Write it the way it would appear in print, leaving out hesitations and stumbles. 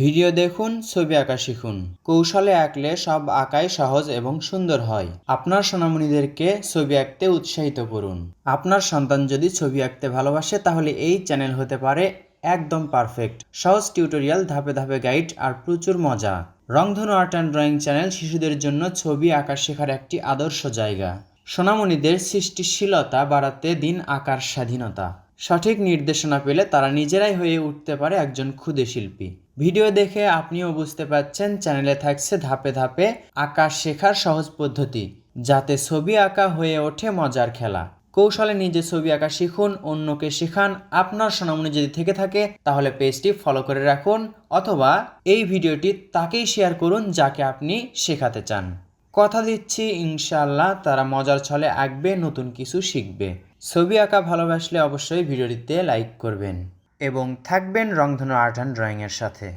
Video দেখুন, ছবি আঁকা শিখুন। কৌশলে আঁকলে সব আঁকাই সহজ এবং সুন্দর হয়। আপনার সোনামণিদেরকে ছবি আঁকতে উৎসাহিত করুন। আপনার সন্তান যদি ছবি আঁকতে ভালোবাসে তাহলে এই চ্যানেল হতে পারে একদম পারফেক্ট। সহজ টিউটোরিয়াল, ধাপে ধাপে গাইড আর প্রচুর মজা। রংধনু আর্ট অ্যান্ড ড্রয়িং চ্যানেল শিশুদের জন্য ছবি আঁকা শেখার একটি আদর্শ জায়গা। সোনামণিদের সৃষ্টিশীলতা বাড়াতে দিন আঁকার স্বাধীনতা। সঠিক নির্দেশনা পেলে তারা নিজেরাই হয়ে উঠতে পারে একজন ক্ষুদে শিল্পী। ভিডিও দেখে আপনিও বুঝতে পারছেন চ্যানেলে থাকছে ধাপে ধাপে আঁকা শেখার সহজ পদ্ধতি, যাতে ছবি আঁকা হয়ে ওঠে মজার খেলা। কৌশলে নিজে ছবি আঁকা শিখুন, অন্যকে শেখান। আপনার সোনামণি যদি থেকে থাকে তাহলে পেজটি ফলো করে রাখুন, অথবা এই ভিডিওটি তাকেই শেয়ার করুন যাকে আপনি শেখাতে চান। কথা দিচ্ছি ইনশাআল্লাহ তারা মজার ছলে আঁকবে, নতুন কিছু শিখবে। ছবি আঁকা ভালোবাসলে অবশ্যই ভিডিওটিতে লাইক করবেন এবং থাকবেন রংধনু আর্ট অ্যান্ড ড্রয়িংয়ের সাথে।